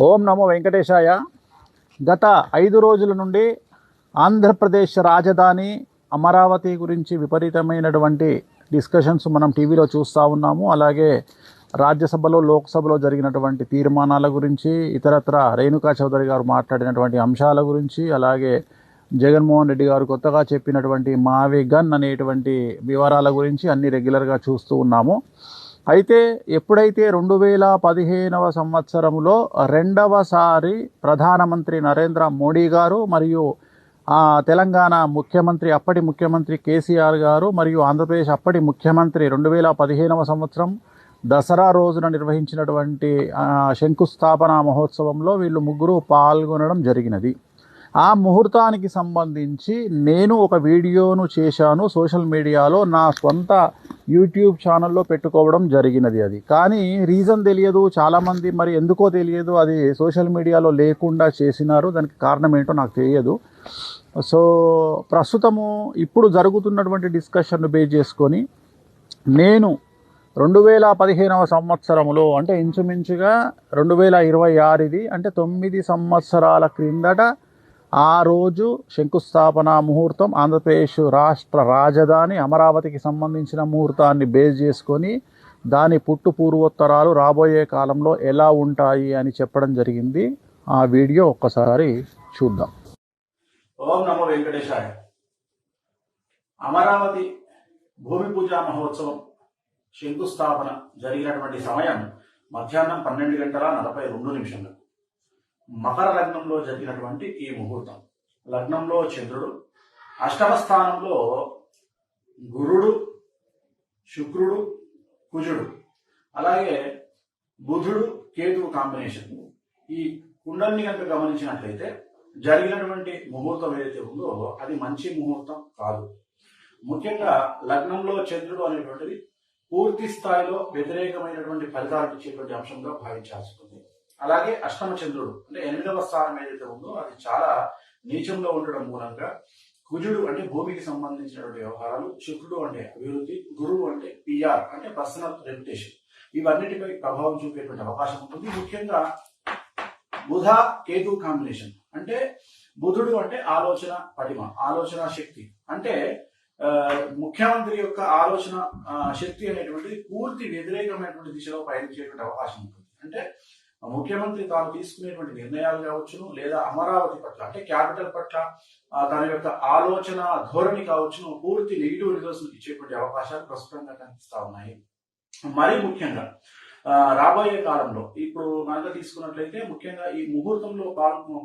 ఓం నమో వెంకటేశాయ. గత 5 రోజుల నుండి ఆంధ్రప్రదేశ్ రాజధాని అమరావతి గురించి విపరీతమైనటువంటి డిస్కషన్స్ మనం టీవీలో చూస్తూ ఉన్నాము. అలాగే రాజ్యసభలో, లోక్సభలో జరిగినటువంటి తీర్మానాల గురించి, ఇతరత్ర రేణుకా చౌదరి గారు మాట్లాడినటువంటి అంశాల గురించి, అలాగే జగన్మోహన్ రెడ్డి గారు కొత్తగా చెప్పినటువంటి మావి గన్ అనేటువంటి వివరాల గురించి అన్ని రెగ్యులర్గా చూస్తూ ఉన్నాము. అయితే ఎప్పుడైతే 2015వ సంవత్సరంలో రెండవసారి ప్రధానమంత్రి నరేంద్ర మోడీ గారు మరియు తెలంగాణ ముఖ్యమంత్రి, అప్పటి ముఖ్యమంత్రి కేసీఆర్ గారు మరియు ఆంధ్రప్రదేశ్ అప్పటి ముఖ్యమంత్రి 2015వ సంవత్సరం దసరా రోజున నిర్వహించినటువంటి శంకుస్థాపన మహోత్సవంలో వీళ్ళు ముగ్గురు పాల్గొనడం జరిగినది. ఆ ముహూర్తానికి సంబంధించి నేను ఒక వీడియోను చేశాను సోషల్ మీడియాలో, నా స్వంత యూట్యూబ్ ఛానల్లో పెట్టుకోవడం జరిగినది. అది కానీ రీజన్ తెలియదు చాలామంది, మరి ఎందుకో తెలియదు, అది సోషల్ మీడియాలో లేకుండా చేసినారు. దానికి కారణం ఏంటో నాకు తెలియదు. సో ప్రస్తుతము ఇప్పుడు జరుగుతున్నటువంటి డిస్కషన్ను బేస్ చేసుకొని నేను 2015వ సంవత్సరంలో, అంటే ఇంచుమించుగా 2026 ఇది, అంటే 9 సంవత్సరాల క్రిందట ఆ రోజు శంకుస్థాపన ముహూర్తం, ఆంధ్రప్రదేశ్ రాష్ట్ర రాజధాని అమరావతికి సంబంధించిన ముహూర్తాన్ని బేస్ చేసుకొని దాని పుట్టు పూర్వోత్తరాలు రాబోయే కాలంలో ఎలా ఉంటాయి అని చెప్పడం జరిగింది. ఆ వీడియో ఒక్కసారి చూద్దాం. ఓం నమో వెంకటేశాయ. అమరావతి భూమి పూజ మహోత్సవం శంకుస్థాపన జరిగినటువంటి సమయం మధ్యాహ్నం 12:42 మకర లగ్నంలో జరిగినటువంటి ఈ ముహూర్తం. లగ్నంలో చంద్రుడు, అష్టమ స్థానంలో గురుడు, శుక్రుడు, కుజుడు, అలాగే బుధుడు, కేతువు కాంబినేషన్. ఈ కుండల్ని కనుక గమనించినట్లయితే జరిగినటువంటి ముహూర్తం ఏదైతే ఉందో అది మంచి ముహూర్తం కాదు. ముఖ్యంగా లగ్నంలో చంద్రుడు అనేటువంటిది పూర్తి స్థాయిలో వ్యతిరేకమైనటువంటి ఫలితాలు ఇచ్చేటువంటి అంశంగా భావించాల్సి ఉంటుంది. అలాగే అష్టమ చంద్రుడు అంటే 8వ స్థానం ఏదైతే ఉందో అది చాలా నీచంలో ఉండడం మూలంగా కుజుడు అంటే భూమికి సంబంధించినటువంటి వ్యవహారాలు, శుక్రుడు అంటే అభివృద్ధి, గురువు అంటే పిఆర్ అంటే పర్సనల్ రెప్యుటేషన్, ఇవన్నిటిపై ప్రభావం చూపేటువంటి అవకాశం ఉంటుంది. ముఖ్యంగా బుధ కేతు కాంబినేషన్ అంటే బుధుడు అంటే ఆలోచన పటిమ, ఆలోచన శక్తి, అంటే ముఖ్యమంత్రి యొక్క ఆలోచన శక్తి అనేటువంటిది పూర్తి వ్యతిరేకమైనటువంటి దిశలో పయనించేటువంటి అవకాశం ఉంటుంది. అంటే ముఖ్యమంత్రి తాను తీసుకునేటువంటి నిర్ణయాలు కావచ్చును, లేదా అమరావతి పట్ల అంటే క్యాపిటల్ పట్ల తన యొక్క ఆలోచన ధోరణి కావచ్చును, పూర్తి నెగిటివ్ రిజల్ట్స్ ఇచ్చేటువంటి అవకాశాలు ప్రస్తుతంగా కనిపిస్తా ఉన్నాయి. మరీ ముఖ్యంగా రాబోయే కాలంలో ఇప్పుడు మనకు తీసుకున్నట్లయితే ముఖ్యంగా ఈ ముహూర్తంలో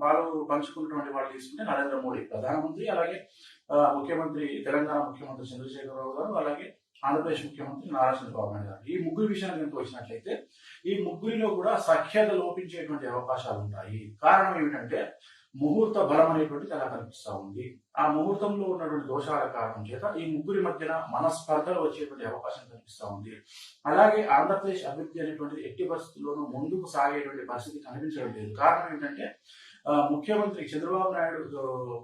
పాలు పంచుకున్నటువంటి వాళ్ళు తీసుకుంటే నరేంద్ర మోడీ ప్రధానమంత్రి, అలాగే ముఖ్యమంత్రి తెలంగాణ ముఖ్యమంత్రి చంద్రశేఖరరావు గారు, అలాగే ఆంధ్రప్రదేశ్ ముఖ్యమంత్రి నారా చంద్రబాబు నాయుడు గారు. ఈ ముగ్గురు విషయానికి కనుక వచ్చినట్లయితే ఈ ముగ్గురిలో కూడా సఖ్యత లోపించేటువంటి అవకాశాలు ఉంటాయి. కారణం ఏమిటంటే ముహూర్త బలం అనేటువంటిది అలా కనిపిస్తా ఉంది. ఆ ముహూర్తంలో ఉన్నటువంటి దోషాల కారణం చేత ఈ ముగ్గురి మధ్యన మనస్పర్ధలు వచ్చేటువంటి అవకాశం కనిపిస్తా ఉంది. అలాగే ఆంధ్రప్రదేశ్ అభివృద్ధి అనేటువంటిది ఎట్టి పరిస్థితుల్లోనూ ముందుకు సాగేటువంటి పరిస్థితి కనిపించడం లేదు. కారణం ఏంటంటే ముఖ్యమంత్రి చంద్రబాబు నాయుడు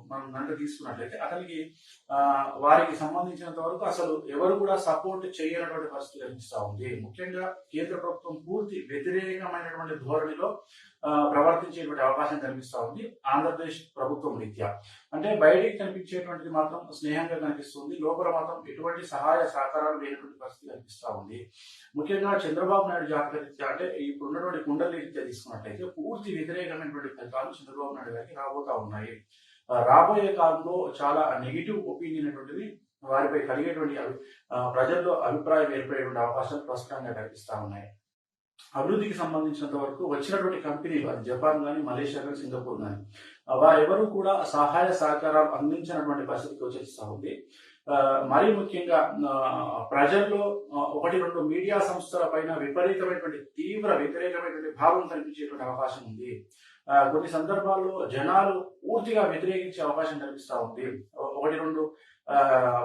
మనం కనుక తీసుకున్నట్లయితే అతనికి వారికి సంబంధించినంత వరకు అసలు ఎవరు కూడా సపోర్ట్ చేయనటువంటి పరిస్థితి కనిపిస్తా ఉంది. ముఖ్యంగా కేంద్ర ప్రభుత్వం పూర్తి వ్యతిరేకమైనటువంటి ధోరణిలో ప్రవర్తించేటువంటి అవకాశం కనిపిస్తా ఉంది ఆంధ్రప్రదేశ్ ప్రభుత్వం రీత్యా. అంటే బయటికి కనిపించేటువంటిది మాత్రం స్నేహంగా కనిపిస్తుంది, లోపల మాత్రం ఎటువంటి సహాయ సహకారాలు లేనటువంటి పరిస్థితి కనిపిస్తా ఉంది. ముఖ్యంగా చంద్రబాబు నాయుడు జాతక రీత్యా అంటే ఇప్పుడు ఉన్నటువంటి కుండలి రీత్యా తీసుకున్నట్లయితే పూర్తి వ్యతిరేకమైనటువంటి ఫలితాలు చంద్రబాబు నాయుడు గారికి రాబోతా ఉన్నాయి. రాబోయే కాలంలో చాలా నెగిటివ్ ఒపీనియన్ అనేటువంటిది వారిపై కలిగేటువంటి ప్రజల్లో అభిప్రాయం ఏర్పడేటువంటి అవకాశాలు ప్రస్తుతంగా కనిపిస్తా ఉన్నాయి. అభివృద్ధికి సంబంధించినంత వరకు వచ్చినటువంటి కంపెనీలు, అది జపాన్ కానీ, మలేషియా కానీ, సింగపూర్ కానీ, వారెవరూ కూడా సహాయ సహకారాలు అందించినటువంటి పరిస్థితికి వచ్చేస్తా ఉంది. మరీ ముఖ్యంగా ప్రజల్లో 1-2 మీడియా సంస్థల పైన విపరీతమైనటువంటి తీవ్ర వ్యతిరేకమైనటువంటి భావం కనిపించేటువంటి అవకాశం ఉంది. కొన్ని సందర్భాల్లో జనాలు పూర్తిగా వ్యతిరేకించే అవకాశం కనిపిస్తా ఉంది. 1-2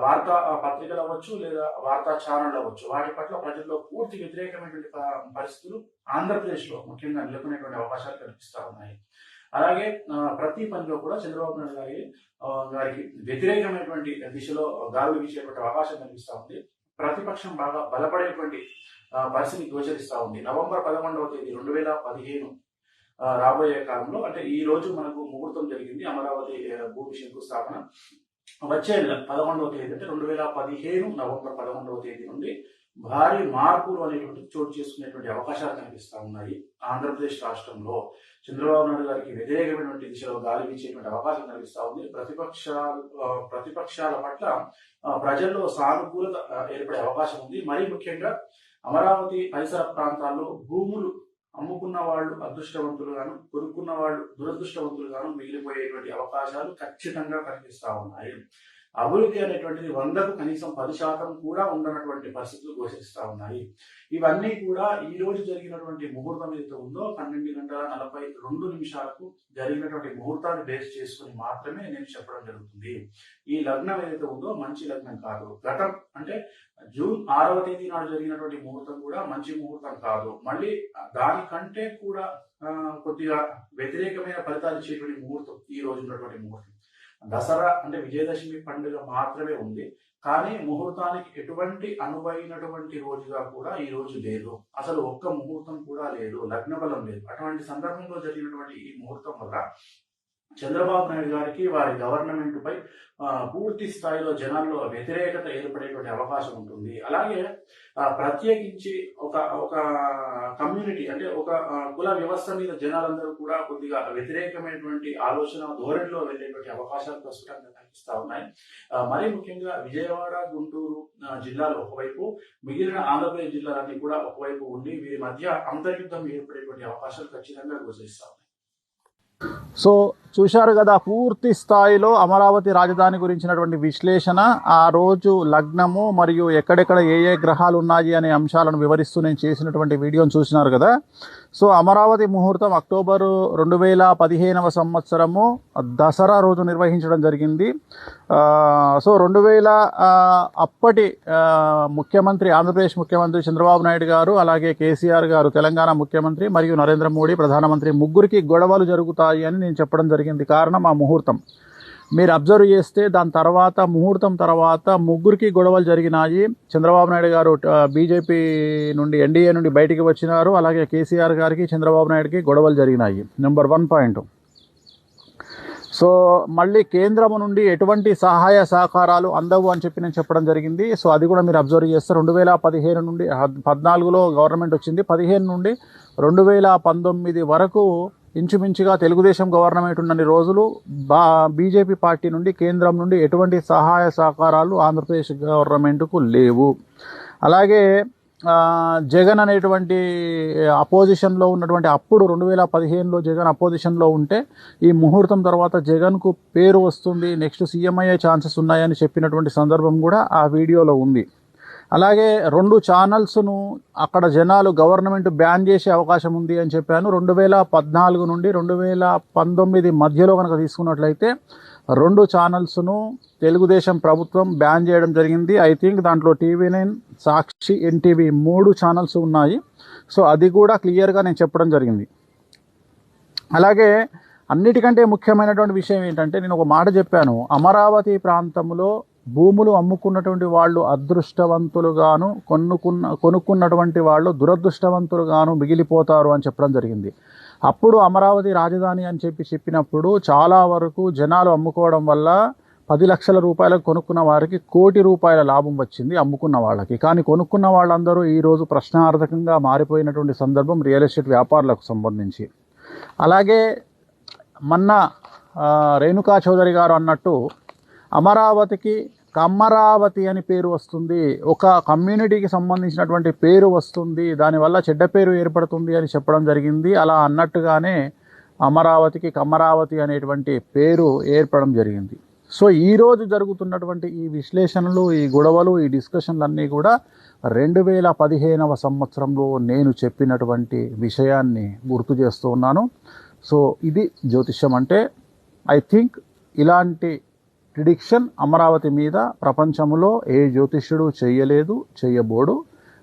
వార్తా పత్రికలు అవ్వచ్చు, లేదా వార్తా ఛానళ్ళు అవ్వచ్చు, వాటి పట్ల ప్రజల్లో పూర్తి వ్యతిరేకమైనటువంటి పరిస్థితులు ఆంధ్రప్రదేశ్ లో ముఖ్యంగా నెలకొనేటువంటి అవకాశాలు కనిపిస్తా ఉన్నాయి. అలాగే ప్రతి పనిలో కూడా చంద్రబాబు నాయుడు గారికి వ్యతిరేకమైనటువంటి దిశలో గాలులు వీచేటువంటి అవకాశం కనిపిస్తా ఉంది. ప్రతిపక్షం బాగా బలపడేటువంటి పరిస్థితి గోచరిస్తూ ఉంది. నవంబర్ 11వ తేదీ 2015 రాబోయే కాలంలో, అంటే ఈ రోజు మనకు ముహూర్తం జరిగింది అమరావతి భూమి శంకుస్థాపన. వచ్చే నెల 11వ తేదీ అంటే 2015 నవంబర్ 11వ తేదీ నుండి భారీ మార్పులు అనేటువంటి చోటు చేసుకునేటువంటి అవకాశాలు కనిపిస్తూ ఉన్నాయి. ఆంధ్రప్రదేశ్ రాష్ట్రంలో చంద్రబాబు నాయుడు గారికి వ్యతిరేకమైనటువంటి దిశలో గాలి వీచేటువంటి అవకాశం కనిపిస్తూ ఉంది. ప్రతిపక్షాల పట్ల ప్రజల్లో సానుకూలత ఏర్పడే అవకాశం ఉంది. మరీ ముఖ్యంగా అమరావతి పరిసర ప్రాంతాల్లో భూములు అమ్ముకున్న వాళ్ళు అదృష్టవంతులుగాను, కొనుక్కున్న వాళ్ళు దురదృష్టవంతులుగాను మిగిలిపోయేటువంటి అవకాశాలు ఖచ్చితంగా కనిపిస్తూ ఉన్నాయి. అభివృద్ధి అనేటువంటిది 100కు కనీసం 10% కూడా ఉండనటువంటి పరిస్థితులు గోచరిస్తూ ఉన్నాయి. ఇవన్నీ కూడా ఈ రోజు జరిగినటువంటి ముహూర్తం ఏదైతే ఉందో 12:42 జరిగినటువంటి ముహూర్తాన్ని బేస్ చేసుకుని మాత్రమే నేను చెప్పడం జరుగుతుంది. ఈ లగ్నం ఏదైతే ఉందో మంచి లగ్నం కాదు. గతం అంటే జూన్ 6వ తేదీ నాడు జరిగినటువంటి ముహూర్తం కూడా మంచి ముహూర్తం కాదు. మళ్ళీ దానికంటే కూడా కొద్దిగా వ్యతిరేకమైన ఫలితాలు ఇచ్చేటువంటి ముహూర్తం ఈ రోజు ఉన్నటువంటి ముహూర్తం. దసరా అంటే విజయదశమి పండుగ మాత్రమే ఉంది, కానీ ముహూర్తానికి ఎటువంటి అనువైనటువంటి రోజుగా కూడా ఈ రోజు లేదు. అసలు ఒక్క ముహూర్తం కూడా లేదు, లగ్న బలం లేదు. అటువంటి సందర్భంలో జరిగినటువంటి ఈ ముహూర్తం వల్ల చంద్రబాబు నాయుడు గారికి వారి గవర్నమెంట్ పై పూర్తి స్థాయిలో జనాల్లో వ్యతిరేకత ఏర్పడేటువంటి అవకాశం ఉంటుంది. అలాగే ప్రత్యేకించి ఒక కమ్యూనిటీ అంటే ఒక కుల వ్యవస్థ మీద జనాలందరూ కూడా కొద్దిగా వ్యతిరేకమైనటువంటి ఆలోచన ధోరణిలో వెళ్ళేటువంటి అవకాశాలు ప్రస్తుతంగా కనిపిస్తా ఉన్నాయి. మరీ ముఖ్యంగా విజయవాడ, గుంటూరు జిల్లాలు ఒకవైపు, మిగిలిన ఆంధ్రప్రదేశ్ జిల్లాలన్నీ కూడా ఒకవైపు ఉండి వీరి మధ్య అంతర్యుద్ధం ఏర్పడేటువంటి అవకాశాలు ఖచ్చితంగా గోచరిస్తా ఉన్నాయి. సో చూశారు కదా, పూర్తి స్థాయిలో అమరావతి రాజధాని గురించినటువంటి విశ్లేషణ, ఆ రోజు లగ్నము మరియు ఎక్కడెక్కడ ఏ గ్రహాలు ఉన్నాయి అనే అంశాలను వివరిస్తూ నేను చేసినటువంటి వీడియోని చూసినారు కదా. సో అమరావతి ముహూర్తం అక్టోబర్ 2015వ సంవత్సరము దసరా రోజు నిర్వహించడం జరిగింది. సో 2000 అప్పటి ముఖ్యమంత్రి, ఆంధ్రప్రదేశ్ ముఖ్యమంత్రి చంద్రబాబు నాయుడు గారు, అలాగే కేసీఆర్ గారు తెలంగాణ ముఖ్యమంత్రి, మరియు నరేంద్ర మోడీ ప్రధానమంత్రి, ముగ్గురికి గొడవలు జరుగుతాయి అని నేను చెప్పడం జరిగింది. కారణం ఆ ముహూర్తం. మీరు అబ్జర్వ్ చేస్తే దాని తర్వాత ముహూర్తం తర్వాత ముగ్గురికి గొడవలు జరిగినాయి. చంద్రబాబు నాయుడు గారు బీజేపీ నుండి, ఎన్డీఏ నుండి బయటికి వచ్చినారు. అలాగే కేసీఆర్ గారికి చంద్రబాబు నాయుడుకి గొడవలు జరిగినాయి. Number 1 point. సో మళ్ళీ కేంద్రము నుండి ఎటువంటి సహాయ సహకారాలు అందవు అని చెప్పి నేను చెప్పడం జరిగింది. సో అది కూడా మీరు అబ్జర్వ్ చేస్తే 2015 నుండి 14లో గవర్నమెంట్ వచ్చింది. 15 నుండి 2019 వరకు ఇంచుమించుగా తెలుగుదేశం గవర్నమెంట్ ఉన్నన్ని రోజులు బీజేపీ పార్టీ నుండి, కేంద్రం నుండి ఎటువంటి సహాయ సహకారాలు ఆంధ్రప్రదేశ్ గవర్నమెంట్కు లేవు. అలాగే జగన్ అనేటువంటి అపోజిషన్లో ఉన్నటువంటి, అప్పుడు 2015లో జగన్ అపోజిషన్లో ఉంటే ఈ ముహూర్తం తర్వాత జగన్కు పేరు వస్తుంది, నెక్స్ట్ సీఎం అయ్యే ఛాన్సెస్ ఉన్నాయని చెప్పినటువంటి సందర్భం కూడా ఆ వీడియోలో ఉంది. అలాగే 2 ఛానల్స్ను అక్కడ జనాలు గవర్నమెంట్ బ్యాన్ చేసే అవకాశం ఉంది అని చెప్పాను. 2014 నుండి 2019 మధ్యలో కనుక తీసుకున్నట్లయితే 2 ఛానల్స్ను తెలుగుదేశం ప్రభుత్వం బ్యాన్ చేయడం జరిగింది. ఐ థింక్ దాంట్లో TV9, సాక్షి, ఎన్టీవీ 3 ఛానల్స్ ఉన్నాయి. సో అది కూడా క్లియర్గా నేను చెప్పడం జరిగింది. అలాగే అన్నిటికంటే ముఖ్యమైనటువంటి విషయం ఏంటంటే, నేను ఒక మాట చెప్పాను, అమరావతి ప్రాంతంలో భూములు అమ్ముకున్నటువంటి వాళ్ళు అదృష్టవంతులుగాను, కొనుక్కున్నటువంటి వాళ్ళు దురదృష్టవంతులుగాను మిగిలిపోతారు అని చెప్పడం జరిగింది. అప్పుడు అమరావతి రాజధాని అని చెప్పినప్పుడు చాలా వరకు జనాలు అమ్ముకోవడం వల్ల 10 లక్షల రూపాయలకు కొనుక్కున్న వారికి 1 కోటి రూపాయల లాభం వచ్చింది అమ్ముకున్న వాళ్ళకి. కానీ కొనుక్కున్న వాళ్ళందరూ ఈరోజు ప్రశ్నార్థకంగా మారిపోయినటువంటి సందర్భం రియల్ ఎస్టేట్ వ్యాపారులకు సంబంధించి. అలాగే మొన్న రేణుకా చౌదరి గారు అన్నట్టు అమరావతికి కమ్మరావతి అని పేరు వస్తుంది, ఒక కమ్యూనిటీకి సంబంధించినటువంటి పేరు వస్తుంది, దానివల్ల చెడ్డ పేరు ఏర్పడుతుంది అని చెప్పడం జరిగింది. అలా అన్నట్టుగానే అమరావతికి కమ్మరావతి అనేటువంటి పేరు ఏర్పడడం జరిగింది. సో ఈరోజు జరుగుతున్నటువంటి ఈ విశ్లేషణలు, ఈ గొడవలు, ఈ డిస్కషన్లన్నీ కూడా 2015వ సంవత్సరంలో నేను చెప్పినటువంటి విషయాన్ని గుర్తు చేస్తూ ఉన్నాను. సో ఇది జ్యోతిష్యం అంటే. ఐ థింక్ ఇలాంటి ప్రిడిక్షన్ అమరావతి మీద ప్రపంచంలో ఏ జ్యోతిష్యుడు చేయలేదు, చేయబోడు.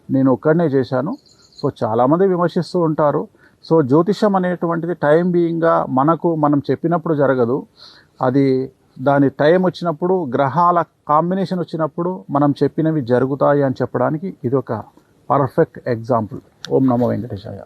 నేను ఒక్కడనే చేశాను. సో చాలామంది విమర్శిస్తూ ఉంటారు. సో జ్యోతిష్యం అనేటువంటిది టైం బీయింగ్గా మనం చెప్పినప్పుడు జరగదు, అది దాని టైం వచ్చినప్పుడు, గ్రహాల కాంబినేషన్ వచ్చినప్పుడు మనం చెప్పినవి జరుగుతాయి అని చెప్పడానికి ఇది ఒక పర్ఫెక్ట్ ఎగ్జాంపుల్. ఓం నమో వెంకటేశాయ.